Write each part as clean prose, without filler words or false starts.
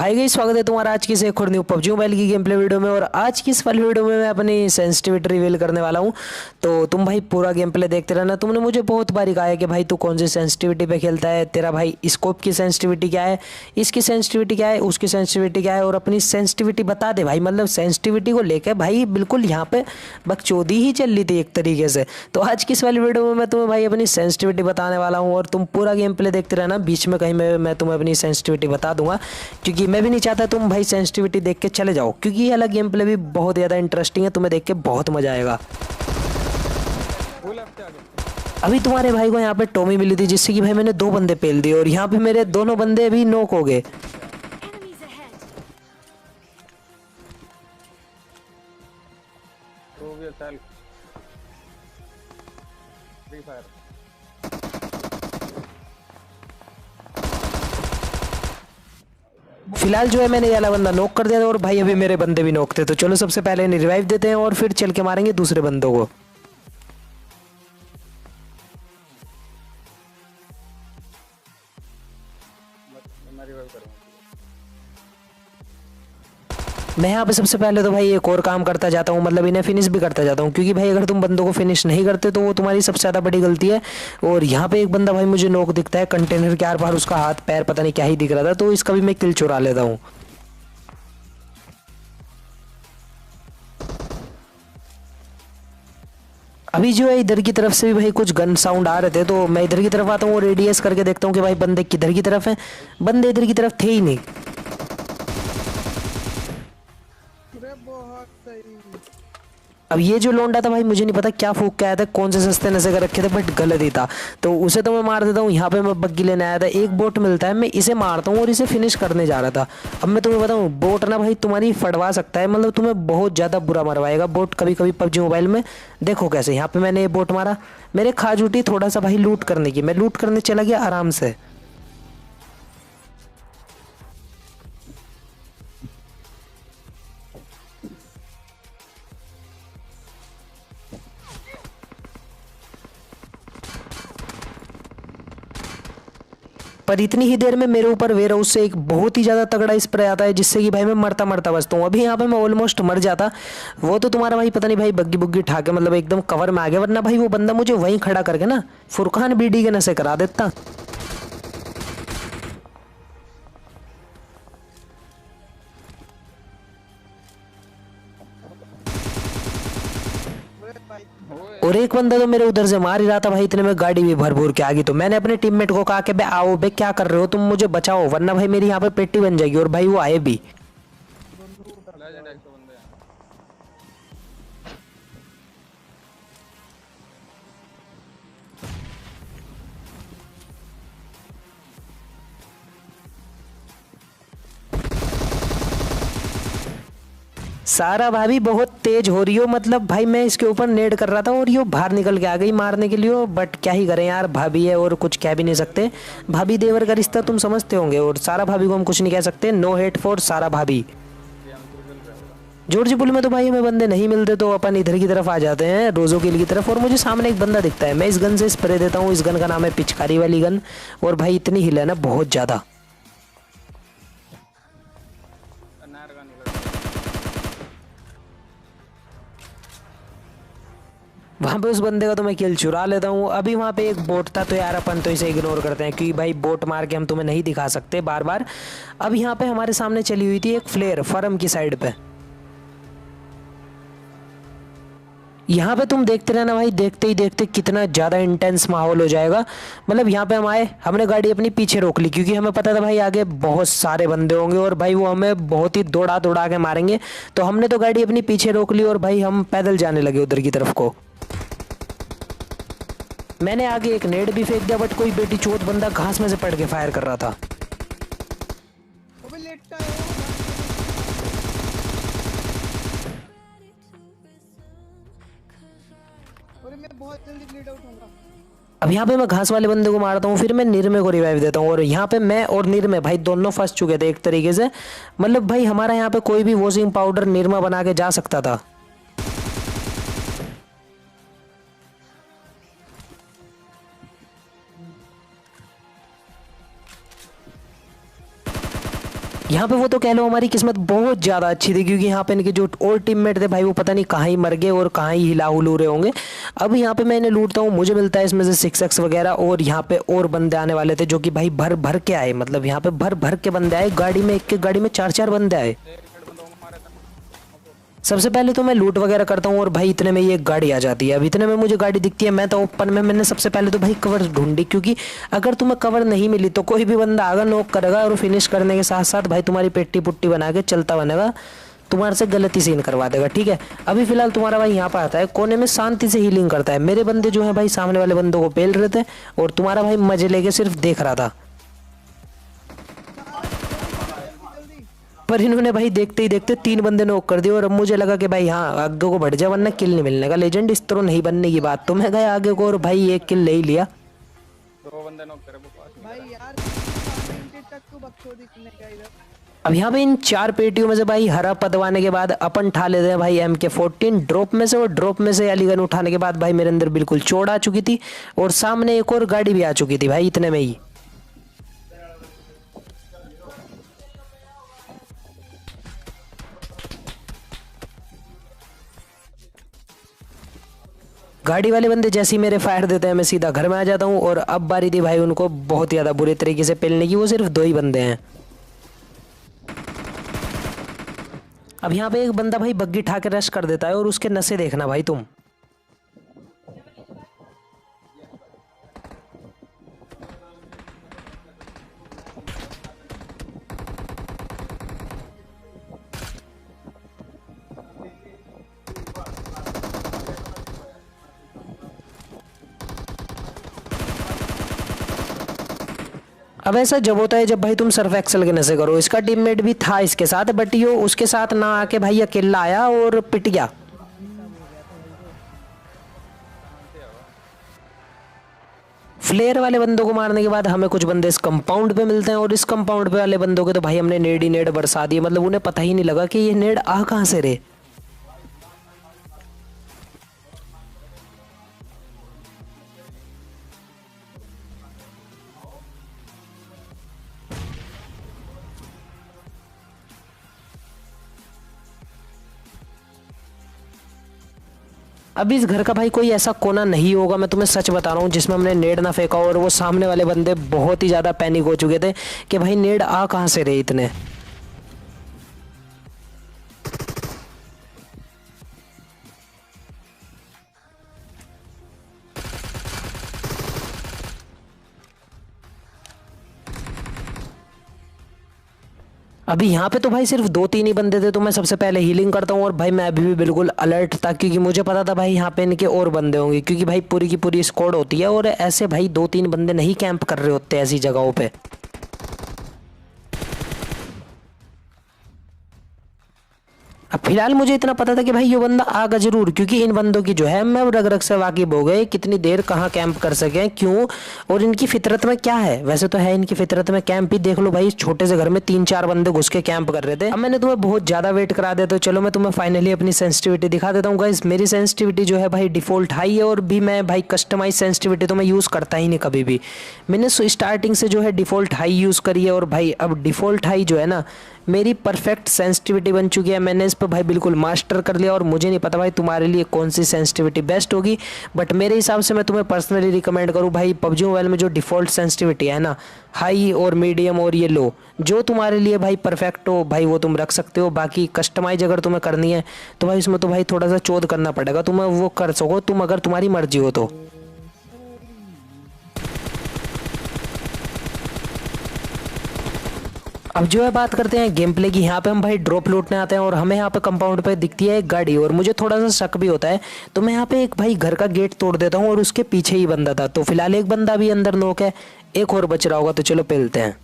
Hi guys, स्वागत है तुम्हारा आज की इस एक और न्यू पबजी मोबाइल की गेम प्ले वीडियो में। और आज की इस वाली वीडियो में मैं अपनी सेंसिटिविटी रिवील करने वाला हूं। तो तुम भाई पूरा गेम प्ले देखते रहना। तुमने मुझे बहुत बार कहा है कि भाई तू कौन सी सेंसिटिविटी पे खेलता है, तेरा भाई स्कोप की सेंसिटिविटी क्या है, इसकी सेंसिटिविटी क्या है, उसकी सेंसिटिविटी क्या है, और अपनी सेंसिटिविटी बता दे भाई। मतलब सेंसिटिविटी को लेकर भाई बिल्कुल यहाँ पे बकचोदी ही चल रही थी एक तरीके से। तो आज की इस वाली वीडियो में मैं तुम्हें भाई अपनी सेंसिटिविटी बताने वाला हूँ और तुम पूरा गेम प्ले देखते रहना। बीच में कहीं मैं तुम्हें अपनी सेंसिटिविटी बता दूंगा, क्योंकि मैं भी नहीं चाहता तुम भाई सेंसिटिविटी देख के चले जाओ, क्योंकि ये अलग गेम प्ले भी बहुत ज़्यादा इंटरेस्टिंग है। तुम्हें देख के बहुत मजा आएगा। अभी तुम्हारे भाई को यहाँ पे टॉमी मिली थी, जिससे कि भाई मैंने 2 बंदे पेल दिए और यहाँ पे मेरे दोनों बंदे अभी नॉक हो गए। फिलहाल जो है मैंने ये वाला बंदा नॉक कर दिया था और भाई अभी मेरे बंदे भी नॉक थे। तो चलो सबसे पहले इन्हें रिवाइव देते हैं और फिर चल के मारेंगे दूसरे बंदों को। मैं यहाँ पे सबसे पहले तो भाई एक और काम करता जाता हूँ, मतलब इन्हें फिनिश भी करता जाता हूँ, क्योंकि भाई अगर तुम बंदों को फिनिश नहीं करते तो वो तुम्हारी सबसे ज़्यादा बड़ी गलती है। और यहाँ पे एक बंदा भाई मुझे नॉक दिखता है कंटेनर के आर पार, उसका हाथ पैर पता नहीं क्या ही दिख रहा था, तो इसका भी मैं किल चुरा लेता हूँ। अभी जो है इधर की तरफ से भी भाई कुछ गन साउंड आ रहे थे, तो मैं इधर की तरफ आता हूँ और रेडियस करके देखता हूँ कि भाई बंदे किधर की तरफ है। बंदे इधर की तरफ थे ही नहीं। बहुत सही। अब ये जो लोंडा था भाई, मुझे नहीं पता क्या फूक के आया था, कौन से सस्ते नशे कर रखे थे, बट गलत ही था, तो उसे तो मैं मार देता हूँ। यहाँ पे मैं बग्गी लेने आया था, एक बोट मिलता है, मैं इसे मारता हूँ और इसे फिनिश करने जा रहा था। अब मैं तुम्हें बताऊँ, बोट ना भाई तुम्हारी फटवा सकता है, मतलब तुम्हें बहुत ज़्यादा बुरा मरवाएगा बोट कभी कभी पबजी मोबाइल में। देखो कैसे यहाँ पे मैंने ये बोट मारा, मेरे खा जूटी थोड़ा सा भाई लूट करने की, मैं लूट करने चला गया आराम से। पर इतनी ही देर में मेरे ऊपर वेयर हाउस से एक बहुत ही ज़्यादा तगड़ा स्प्रे आता है, जिससे कि भाई मैं मरता मरता बचता हूँ। अभी यहाँ पे मैं ऑलमोस्ट मर जाता, वो तो तुम्हारा भाई पता नहीं भाई बग्गी बुग्गी उठा के मतलब एकदम कवर में आ गया, वरना भाई वो बंदा मुझे वहीं खड़ा करके ना फुरकान बीडी के नशे करा देता। और एक बंदा तो मेरे उधर से मार ही रहा था भाई, इतने में गाड़ी भी भर भूर के आ गई। तो मैंने अपने टीममेट को कहा कि बे आओ बे, क्या कर रहे हो तुम, मुझे बचाओ वरना भाई मेरी यहाँ पे पेटी बन जाएगी। और भाई वो आए भी। सारा भाभी बहुत तेज हो रही हो, मतलब भाई मैं इसके ऊपर नेड कर रहा था और ये बाहर निकल के आ गई मारने के लिए। बट क्या ही करें यार, भाभी है और कुछ कह भी नहीं सकते। भाभी देवर का रिश्ता तुम समझते होंगे, और सारा भाभी को हम कुछ नहीं कह सकते। नो हेट फॉर सारा भाभी। जॉर्ज पुल में तो भाई हमें बंदे नहीं मिलते, तो अपन इधर की तरफ आ जाते हैं रोजो किल की तरफ। और मुझे सामने एक बंदा दिखता है, मैं इस गन से स्प्रे देता हूँ। इस गन का नाम है पिचकारी वाली गन, और भाई इतनी हिल है ना बहुत ज़्यादा। वहाँ पे उस बंदे का तो मैं किल चुरा लेता हूँ। अभी वहाँ पे एक बोट था, तो यार अपन तो इसे इग्नोर करते हैं, क्योंकि भाई बोट मार के हम तुम्हें नहीं दिखा सकते बार बार। अब यहाँ पे हमारे सामने चली हुई थी एक फ्लेयर फर्म की साइड पे। यहाँ पे तुम देखते रहना भाई, देखते ही देखते कितना ज़्यादा इंटेंस माहौल हो जाएगा। मतलब यहाँ पे हम आए, हमने गाड़ी अपनी पीछे रोक ली, क्योंकि हमें पता था भाई आगे बहुत सारे बंदे होंगे और भाई वो हमें बहुत ही दौड़ा दौड़ा के मारेंगे। तो हमने तो गाड़ी अपनी पीछे रोक ली और भाई हम पैदल जाने लगे उधर की तरफ को। मैंने आगे एक नेड भी फेंक दिया, बट कोई बेटी चोट बंदा घास में से पड़ के फायर कर रहा था। अबे लेटता है। अरे मैं बहुत जल्दी ब्लीड आउट होऊंगा। अब यहाँ पे मैं घास वाले बंदे को मारता हूँ, फिर मैं निर्मे को रिवाइव देता हूँ। और यहाँ पे मैं और निर्मे भाई दोनों फंस चुके थे एक तरीके से। मतलब भाई हमारा यहाँ पे कोई भी वॉशिंग पाउडर निर्मा बना के जा सकता था। यहाँ पे वो तो कह लो हमारी किस्मत बहुत ज़्यादा अच्छी थी, क्योंकि यहाँ पे इनके जो और टीममेट थे भाई वो पता नहीं कहाँ ही मर गए और कहाँ ही हिला हुलू रहे होंगे। अब यहाँ पे मैं इन्हें लूटता हूँ, मुझे मिलता है इसमें से 6x वगैरह, और यहाँ पे और बंदे आने वाले थे जो कि भाई भर भर के आए, मतलब यहाँ पे भर भर के बंदे आए, गाड़ी में एक गाड़ी में 4-4 बंदे आए। सबसे पहले तो मैं लूट वगैरह करता हूँ और भाई इतने में ये एक गाड़ी आ जाती है। अब इतने में मुझे गाड़ी दिखती है, मैं तो ओपन में मैंने सबसे पहले तो भाई कवर ढूंढी, क्योंकि अगर तुम्हें कवर नहीं मिली तो कोई भी बंदा आगा नॉक करेगा और फिनिश करने के साथ साथ भाई तुम्हारी पेट्टी पुट्टी बना के चलता बनेगा, तुम्हारे से गलती सीन करवा देगा। ठीक है, अभी फिलहाल तुम्हारा भाई यहाँ पर आता है, कोने में शांति से हीलिंग करता है। मेरे बंदे जो है भाई सामने वाले बंदों को पेल रहे थे और तुम्हारा भाई मजे लेके सिर्फ देख रहा था। पर इन्होंने भाई देखते ही देखते 3 बंदे नॉक कर दिए और अब मुझे लगा कि भाई हाँ आगे को बढ़ जा वरना किल नहीं मिलने का। लेजेंड इस तरह नहीं बनने की बात, तो मैं गया आगे को और भाई एक किल ले ही लिया। 2 बंदे नॉक करे वो पास में। भाई यार तक को बकचोदी करने का इधर। अब यहाँ पे इन 4 पेटियों में से भाई हरा पदवाने के बाद अपन उठा लेते हैं भाई MK14 ड्रॉप में से, और ड्रॉप में से अलीगन उठाने के बाद भाई मेरे अंदर बिल्कुल चोट आ चुकी थी और सामने एक और गाड़ी भी आ चुकी थी भाई इतने में ही। गाड़ी वाले बंदे जैसे ही मेरे फायर देते हैं मैं सीधा घर में आ जाता हूँ, और अब बारी थी भाई उनको बहुत ज़्यादा बुरे तरीके से पेलने की। वो सिर्फ 2 ही बंदे हैं। अब यहाँ पे एक बंदा भाई बग्गी ठा के रश कर देता है और उसके नशे देखना भाई तुम। अब ऐसा जब होता है जब भाई तुम सर्फ एक्सेल के नशे करो। इसका टीममेट भी था इसके साथ, बट यो उसके साथ ना आके भाई अकेला आया और पिट गया। फ्लेयर वाले बंदों को मारने के बाद हमें कुछ बंदे इस कंपाउंड पे मिलते हैं, और इस कंपाउंड पे वाले बंदों के तो भाई हमने नेड ही नेड बरसा दिए, मतलब उन्हें पता ही नहीं लगा कि ये नेड आ कहां से रे। अब इस घर का भाई कोई ऐसा कोना नहीं होगा, मैं तुम्हें सच बता रहा हूँ, जिसमें हमने नेड ना फेंका। और वो सामने वाले बंदे बहुत ही ज़्यादा पैनिक हो चुके थे कि भाई नेड आ कहाँ से रहे इतने। अभी यहाँ पे तो भाई सिर्फ 2-3 ही बंदे थे, तो मैं सबसे पहले हीलिंग करता हूँ। और भाई मैं अभी भी बिल्कुल अलर्ट था, क्योंकि मुझे पता था भाई यहाँ पे इनके और बंदे होंगे, क्योंकि भाई पूरी की पूरी स्क्वाड होती है और ऐसे भाई 2-3 बंदे नहीं कैंप कर रहे होते ऐसी जगहों पे। अब फिलहाल मुझे इतना पता था कि भाई ये बंदा आगा जरूर, क्योंकि इन बंदों की जो है मैं रग रग से वाकिफ हो गए कितनी देर कहाँ कैंप कर सके, क्यों और इनकी फितरत में क्या है। वैसे तो है इनकी फितरत में कैंप ही, देख लो भाई इस छोटे से घर में 3-4 बंदे घुस के कैंप कर रहे थे। अब मैंने तुम्हें बहुत ज्यादा वेट करा दिया, तो चलो मैं तुम्हें फाइनली अपनी सेंसिटिविटी दिखा देता हूँ गाइस। मेरी सेंसिटिविटी जो है भाई डिफॉल्ट हाई है, और भी मैं भाई कस्टमाइज सेंसिटिविटी तो मैं यूज़ करता ही नहीं कभी भी। मैंने स्टार्टिंग से जो है डिफॉल्ट हाई यूज़ करी है, और भाई अब डिफॉल्ट हाई जो है ना मेरी परफेक्ट सेंसिटिविटी बन चुकी है। मैंने इस पर भाई बिल्कुल मास्टर कर लिया, और मुझे नहीं पता भाई तुम्हारे लिए कौन सी सेंसिटिविटी बेस्ट होगी, बट मेरे हिसाब से मैं तुम्हें पर्सनली रिकमेंड करूँ भाई पबजी मोबाइल में जो डिफ़ॉल्ट सेंसिटिविटी है ना, हाई और मीडियम और ये लो, जो तुम्हारे लिए भाई परफेक्ट हो भाई वो तुम रख सकते हो। बाकी कस्टमाइज अगर तुम्हें करनी है तो भाई इसमें तो भाई थोड़ा सा चोद करना पड़ेगा, तुम्हें वो कर सको तुम अगर तुम्हारी मर्जी हो तो। अब जो है बात करते हैं गेम प्ले की। यहाँ पे हम भाई ड्रॉप लूटने आते हैं और हमें यहाँ पे कंपाउंड पे दिखती है एक गाड़ी, और मुझे थोड़ा सा शक भी होता है, तो मैं यहाँ पे एक भाई घर का गेट तोड़ देता हूँ और उसके पीछे ही बंदा था। तो फिलहाल एक बंदा भी अंदर नोक है, एक और बच रहा होगा, तो चलो पेलते हैं।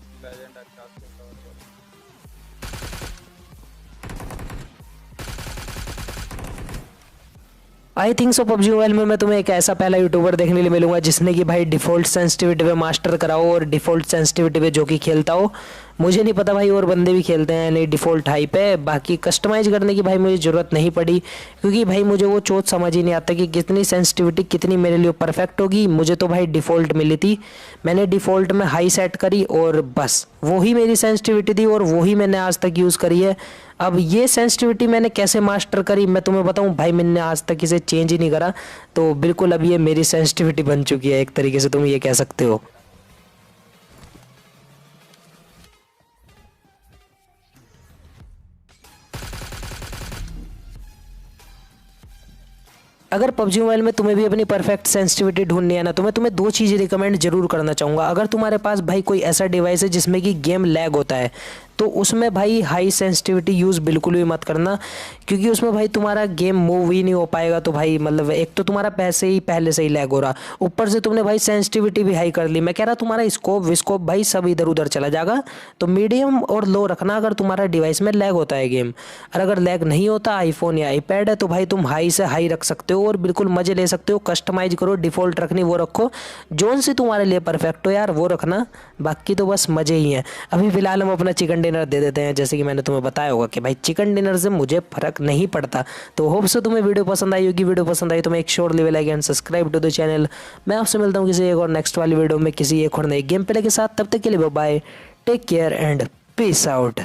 I think so PUBG mobile में मैं तुम्हें एक ऐसा पहला यूट्यूबर देखने लिए मिलूंगा जिसने कि भाई डिफॉल्ट सेंसिटिविटी पे मास्टर कराओ और डिफॉल्ट सेंसिटिविटी पे जो कि खेलता हो। मुझे नहीं पता भाई और बंदे भी खेलते हैं नहीं, डिफ़ॉल्ट हाई पे। बाकी कस्टमाइज़ करने की भाई मुझे ज़रूरत नहीं पड़ी, क्योंकि भाई मुझे वो चोट समझ ही नहीं आता कि कितनी सेंसिटिविटी कितनी मेरे लिए परफेक्ट होगी। मुझे तो भाई डिफ़ॉल्ट मिली थी, मैंने डिफ़ॉल्ट में हाई सेट करी और बस वही मेरी सेंसिटिविटी थी और वही मैंने आज तक यूज़ करी है। अब ये सेंसिटिविटी मैंने कैसे मास्टर करी मैं तुम्हें बताऊं भाई, मैंने आज तक इसे चेंज ही नहीं करा। तो बिल्कुल अब ये मेरी सेंसिटिविटी बन चुकी है, एक तरीके से तुम ये कह सकते हो। अगर पबजी मोबाइल में तुम्हें भी अपनी परफेक्ट सेंसिटिविटी ढूंढनी है ना, तो मैं तुम्हें दो चीज़ें रिकमेंड जरूर करना चाहूँगा। अगर तुम्हारे पास भाई कोई ऐसा डिवाइस है जिसमें कि गेम लैग होता है, तो उसमें भाई हाई सेंसिटिविटी यूज़ बिल्कुल भी मत करना, क्योंकि उसमें भाई तुम्हारा गेम मूव ही नहीं हो पाएगा। तो भाई मतलब एक तो तुम्हारा पैसे ही पहले से ही लैग हो रहा, ऊपर से तुमने भाई सेंसिटिविटी भी हाई कर ली। मैं कह रहा तुम्हारा स्कोप विस्कोप भाई सब इधर उधर चला जाएगा। तो मीडियम और लो रखना अगर तुम्हारा डिवाइस में लैग होता है गेम। और अगर लैग नहीं होता, आईफोन या आईपैड है, तो भाई तुम हाई से हाई रख सकते हो और बिल्कुल मज़े ले सकते हो। कस्टमाइज करो, डिफ़ॉल्ट रखनी वो रखो, जोन सी तुम्हारे लिए परफेक्ट हो यार वो रखना, बाकी तो बस मज़े ही हैं। अभी फ़िलहाल हम अपना चिकन डिनर दे देते हैं। जैसे कि मैंने तुम्हें बताया होगा कि भाई चिकन डिनर से मुझे फ़र्क नहीं पड़ता। तो होप सो तुम्हें वीडियो पसंद आई होगी। वीडियो पसंद आई तो मैं एक sure level like and subscribe to the channel. मैं आपसे मिलता हूँ किसी एक और नेक्स्ट वाली वीडियो में किसी एक और नए गेम प्ले के साथ। तब तक के लिए bye, take care and peace out.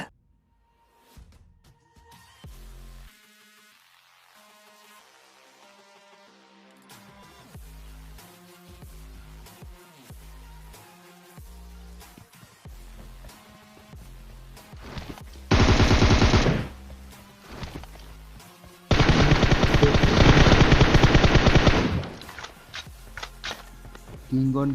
King on